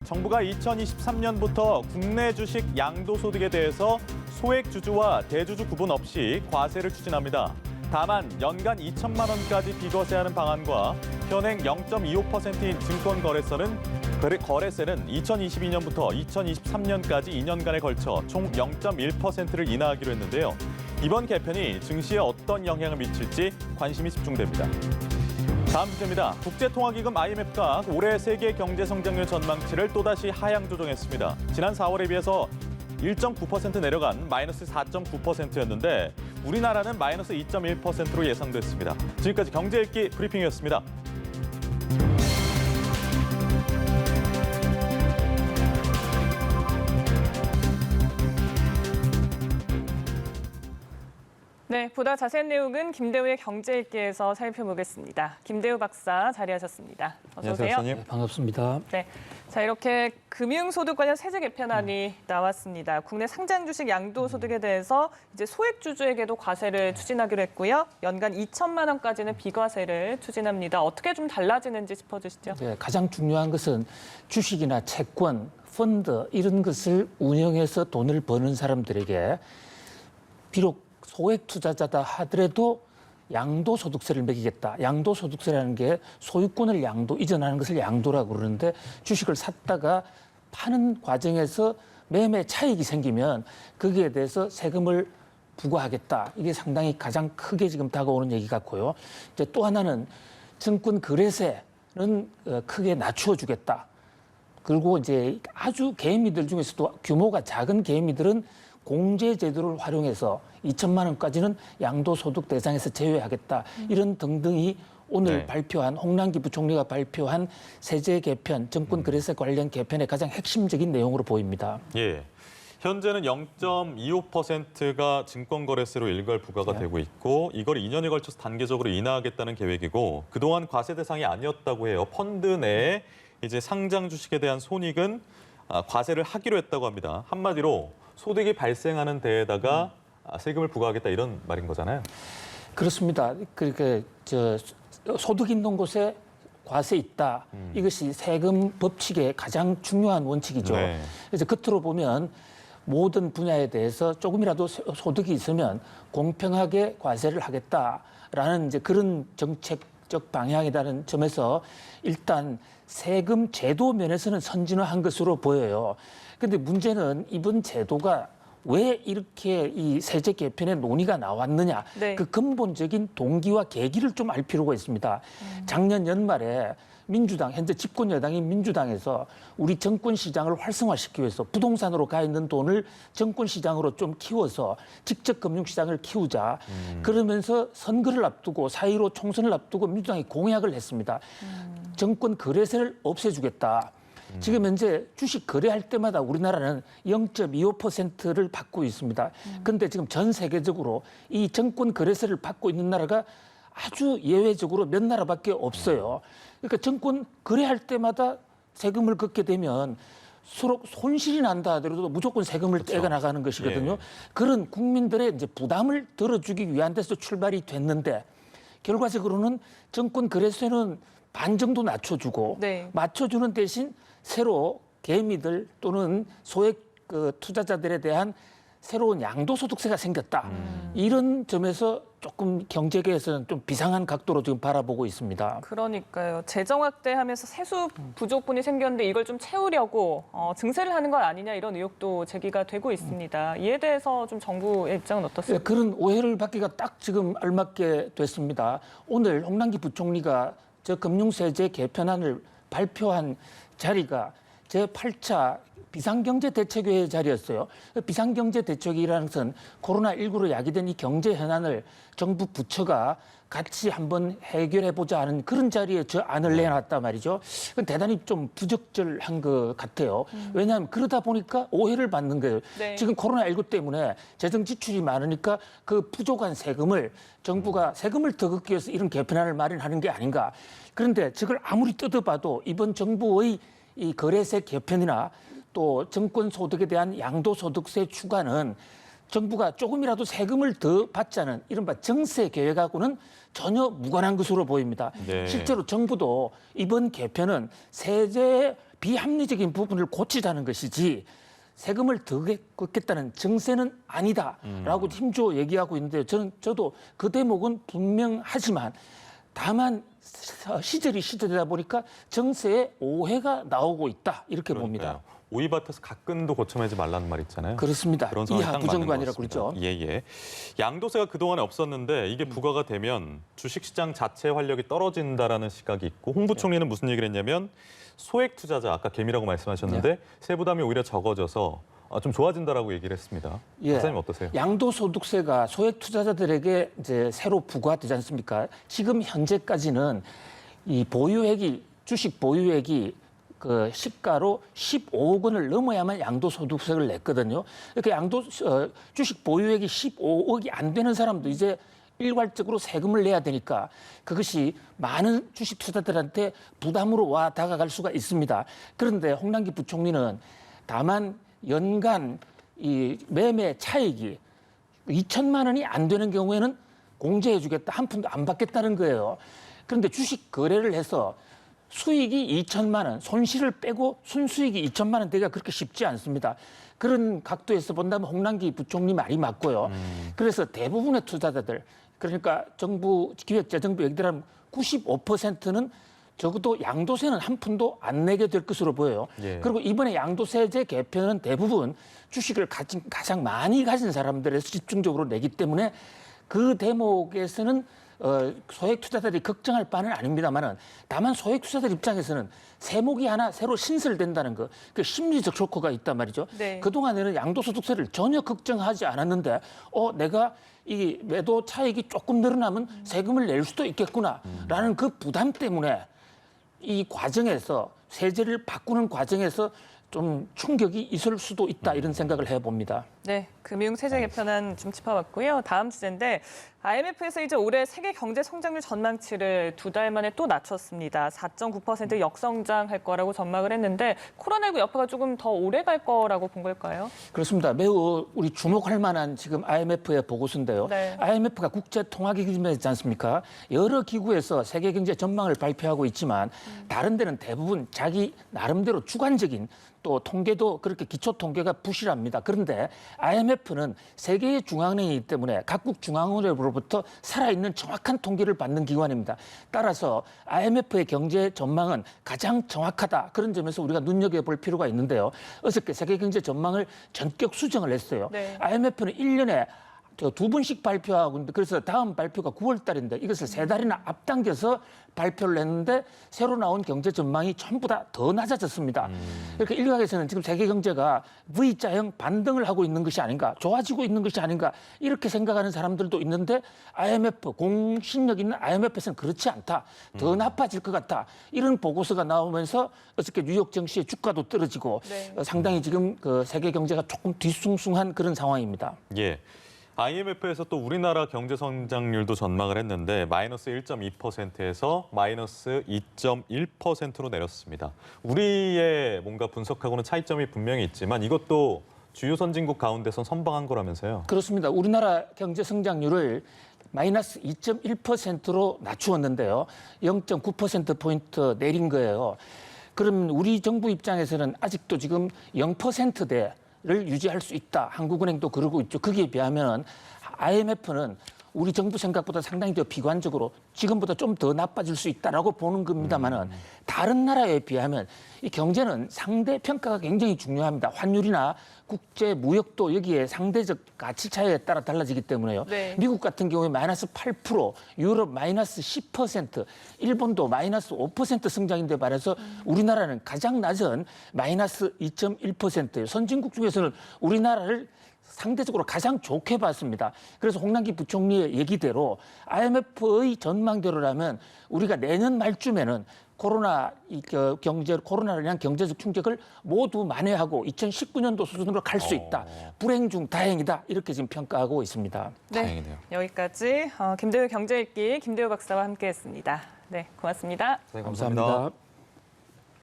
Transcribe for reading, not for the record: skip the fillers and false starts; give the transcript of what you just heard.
정부가 2023년부터 국내 주식 양도소득에 대해서 소액주주와 대주주 구분 없이 과세를 추진합니다. 다만 연간 2천만 원까지 비과세하는 방안과 현행 0.25%인 증권거래세는 2022년부터 2023년까지 2년간에 걸쳐 총 0.1%를 인하하기로 했는데요. 이번 개편이 증시에 어떤 영향을 미칠지 관심이 집중됩니다. 다음 주제입니다. 국제통화기금 IMF가 올해 세계 경제 성장률 전망치를 또다시 하향 조정했습니다. 지난 4월에 비해서 1.9% 내려간 마이너스 4.9%였는데 우리나라는 마이너스 2.1%로 예상됐습니다. 지금까지 경제읽기 브리핑이었습니다. 네, 보다 자세한 내용은 김대우의 경제읽기에서 살펴보겠습니다. 김대우 박사 자리하셨습니다. 어서 오세요. 안녕하세요, 네, 반갑습니다. 네, 자 이렇게 금융소득 관련 세제 개편안이 나왔습니다. 국내 상장 주식 양도소득에 대해서 이제 소액 주주에게도 과세를 추진하기로 했고요. 연간 2천만 원까지는 비과세를 추진합니다. 어떻게 좀 달라지는지 짚어주시죠. 네, 가장 중요한 것은 주식이나 채권, 펀드 이런 것을 운영해서 돈을 버는 사람들에게 비록 소액 투자자다 하더라도 양도소득세를 매기겠다. 양도소득세라는 게 소유권을 이전하는 것을 양도라고 그러는데 주식을 샀다가 파는 과정에서 매매 차익이 생기면 거기에 대해서 세금을 부과하겠다. 이게 상당히 가장 크게 지금 다가오는 얘기 같고요. 이제 또 하나는 증권 거래세는 크게 낮추어 주겠다. 그리고 이제 아주 개미들 중에서도 규모가 작은 개미들은 공제 제도를 활용해서 2천만 원까지는 양도소득 대상에서 제외하겠다. 이런 등등이 오늘 발표한 홍남기 부총리가 발표한 세제 개편, 증권 거래세 관련 개편의 가장 핵심적인 내용으로 보입니다. 예. 현재는 0.25%가 증권거래세로 일괄 부과가 되고 있고 이걸 2년에 걸쳐서 단계적으로 인하하겠다는 계획이고 그동안 과세 대상이 아니었다고 해요. 펀드 내에 이제 상장 주식에 대한 손익은 과세를 하기로 했다고 합니다. 한마디로 소득이 발생하는 데에다가 세금을 부과하겠다 이런 말인 거잖아요. 그렇습니다. 그러니까 소득 있는 곳에 과세 있다. 이것이 세금 법칙의 가장 중요한 원칙이죠. 네. 그래서 겉으로 보면 모든 분야에 대해서 조금이라도 소득이 있으면 공평하게 과세를 하겠다라는 이제 그런 정책적 방향이라는 점에서 일단 세금 제도 면에서는 선진화한 것으로 보여요. 근데 문제는 이번 제도가 왜 이렇게 이 세제 개편의 논의가 나왔느냐. 네. 그 근본적인 동기와 계기를 좀 알 필요가 있습니다. 작년 연말에 민주당, 현재 집권 여당인 민주당에서 우리 정권 시장을 활성화시키기 위해서 부동산으로 가 있는 돈을 정권 시장으로 좀 키워서 직접 금융 시장을 키우자. 그러면서 선거를 앞두고 4.15 총선을 앞두고 민주당이 공약을 했습니다. 정권 거래세를 없애주겠다. 지금 현재 주식 거래할 때마다 우리나라는 0.25%를 받고 있습니다. 그런데 지금 전 세계적으로 이 정권 거래세를 받고 있는 나라가 아주 예외적으로 몇 나라밖에 없어요. 그러니까 정권 거래할 때마다 세금을 걷게 되면 서로 손실이 난다 하더라도 무조건 세금을 떼가 나가는 것이거든요. 예. 그런 국민들의 이제 부담을 덜어주기 위한 데서 출발이 됐는데 결과적으로는 정권 거래세는 반 정도 낮춰주고 네. 맞춰주는 대신 새로 개미들 또는 소액 투자자들에 대한 새로운 양도소득세가 생겼다. 이런 점에서 조금 경제계에서는 좀 비상한 각도로 지금 바라보고 있습니다. 그러니까요. 재정 확대하면서 세수 부족분이 생겼는데 이걸 좀 채우려고 증세를 하는 것 아니냐 이런 의혹도 제기가 되고 있습니다. 이에 대해서 좀 정부의 입장은 어떻습니까? 그런 오해를 받기가 딱 지금 알맞게 됐습니다. 오늘 홍남기 부총리가 저 금융세제 개편안을 발표한 자리가 제8차 비상경제대책회의 자리였어요. 비상경제대책이라는 것은 코로나19로 야기된 이 경제 현안을 정부 부처가 같이 한번 해결해보자 하는 그런 자리에 저 안을 내놨단 말이죠. 그건 대단히 좀 부적절한 것 같아요. 왜냐하면 그러다 보니까 오해를 받는 거예요. 네. 지금 코로나19 때문에 재정 지출이 많으니까 그 부족한 세금을 정부가 세금을 더 걷기 위해서 이런 개편안을 마련하는 게 아닌가. 그런데 저걸 아무리 뜯어봐도 이번 정부의 이 거래세 개편이나 또 정권 소득에 대한 양도소득세 추가는 정부가 조금이라도 세금을 더 받자는 이른바 정세 계획하고는 전혀 무관한 것으로 보입니다. 네. 실제로 정부도 이번 개편은 세제 비합리적인 부분을 고치자는 것이지 세금을 더 걷겠다는 정세는 아니다라고 힘주어 얘기하고 있는데요. 저도 그 대목은 분명하지만 다만 시절이 시절이다 보니까 정세에 오해가 나오고 있다 이렇게 봅니다. 오이밭에서 가끔도 고쳐내지 말라는 말 있잖아요. 그렇습니다. 그런 상황이 이하 딱 부정도 맞는 아니라 것 같습니다. 그렇죠. 예. 양도세가 그동안에 없었는데 이게 부과가 되면 주식시장 자체 활력이 떨어진다라는 시각이 있고 홍 부총리는 무슨 얘기를 했냐면 소액 투자자, 아까 개미라고 말씀하셨는데 세부담이 오히려 적어져서 좀 좋아진다라고 얘기를 했습니다. 박사님 어떠세요? 양도소득세가 소액 투자자들에게 이제 새로 부과되지 않습니까? 지금 현재까지는 이 보유액이 주식 보유액이 그 시가로 15억 원을 넘어야만 양도소득세를 냈거든요. 이렇게 주식 보유액이 15억이 안 되는 사람도 이제 일괄적으로 세금을 내야 되니까 그것이 많은 주식 투자자들한테 부담으로 와 다가갈 수가 있습니다. 그런데 홍남기 부총리는 다만 연간 이 매매 차익이 2천만 원이 안 되는 경우에는 공제해 주겠다, 한 푼도 안 받겠다는 거예요. 그런데 주식 거래를 해서 수익이 2천만 원, 손실을 빼고 순수익이 2천만 원 되기가 그렇게 쉽지 않습니다. 그런 각도에서 본다면 홍남기 부총리 말이 맞고요. 그래서 대부분의 투자자들, 그러니까 정부, 기획재정부 얘기들하면 95%는 적어도 양도세는 한 푼도 안 내게 될 것으로 보여요. 예. 그리고 이번에 양도세제 개편은 대부분 주식을 가장 많이 가진 사람들에서 집중적으로 내기 때문에 그 대목에서는 소액 투자자들이 걱정할 바는 아닙니다만은 다만 소액 투자자들 입장에서는 세목이 하나 새로 신설된다는 그 심리적 쇼크가 있단 말이죠. 네. 그동안에는 양도소득세를 전혀 걱정하지 않았는데 내가 이 매도 차익이 조금 늘어나면 세금을 낼 수도 있겠구나라는 그 부담 때문에 이 과정에서 세제를 바꾸는 과정에서 좀 충격이 있을 수도 있다 이런 생각을 해봅니다. 네, 금융 세제 개편안 좀 짚어봤고요. 다음 주제인데 IMF에서 이제 올해 세계 경제 성장률 전망치를 2달 만에 또 낮췄습니다. 4.9% 역성장할 거라고 전망을 했는데 코로나19 여파가 조금 더 오래 갈 거라고 본 걸까요? 그렇습니다. 매우 우리 주목할 만한 지금 IMF의 보고서인데요. 네. IMF가 국제통화기금이지 않습니까? 여러 기구에서 세계 경제 전망을 발표하고 있지만 다른 데는 대부분 자기 나름대로 주관적인 또 통계도 그렇게 기초 통계가 부실합니다. 그런데 IMF는 세계의 중앙은행이기 때문에 각국 중앙은행으로부터 살아있는 정확한 통계를 받는 기관입니다. 따라서 IMF의 경제 전망은 가장 정확하다. 그런 점에서 우리가 눈여겨볼 필요가 있는데요. 어저께 세계 경제 전망을 전격 수정을 했어요. 네. IMF는 1년에 2번씩 발표하고 있는데 그래서 다음 발표가 9월 달인데 이것을 3달이나 앞당겨서 발표를 했는데 새로 나온 경제 전망이 전부 다 더 낮아졌습니다. 그러니까 일각에서는 지금 세계 경제가 V자형 반등을 하고 있는 것이 아닌가, 좋아지고 있는 것이 아닌가 이렇게 생각하는 사람들도 있는데 IMF, 공신력 있는 IMF에서는 그렇지 않다. 더 나빠질 것 같다. 이런 보고서가 나오면서 어저께 뉴욕 증시의 주가도 떨어지고 네. 상당히 지금 그 세계 경제가 조금 뒤숭숭한 그런 상황입니다. 예. IMF에서 또 우리나라 경제 성장률도 전망을 했는데 마이너스 1.2%에서 마이너스 2.1%로 내렸습니다. 우리의 뭔가 분석하고는 차이점이 분명히 있지만 이것도 주요 선진국 가운데선 선방한 거라면서요. 그렇습니다. 우리나라 경제 성장률을 마이너스 2.1%로 낮추었는데요. 0.9%포인트 내린 거예요. 그러면 우리 정부 입장에서는 아직도 지금 0%대 를 유지할 수 있다. 한국은행도 그러고 있죠. 거기에 비하면 IMF는 우리 정부 생각보다 상당히 더 비관적으로 지금보다 좀 더 나빠질 수 있다라고 보는 겁니다만은 다른 나라에 비하면 이 경제는 상대 평가가 굉장히 중요합니다. 환율이나 국제 무역도 여기에 상대적 가치 차이에 따라 달라지기 때문에요. 네. 미국 같은 경우에 마이너스 8%, 유럽 마이너스 10%, 일본도 마이너스 5% 성장인데 반해서 우리나라는 가장 낮은 마이너스 2.1%예요. 선진국 중에서는 우리나라를 상대적으로 가장 좋게 봤습니다. 그래서 홍남기 부총리의 얘기대로 IMF의 전망대로라면 우리가 내년 말쯤에는 코로나로 인한 경제적 충격을 모두 만회하고 2019년도 수준으로 갈 수 있다. 불행 중 다행이다. 이렇게 지금 평가하고 있습니다. 네, 다행이네요. 여기까지 김대우 경제읽기 김대우 박사와 함께했습니다. 네, 고맙습니다. 네, 감사합니다.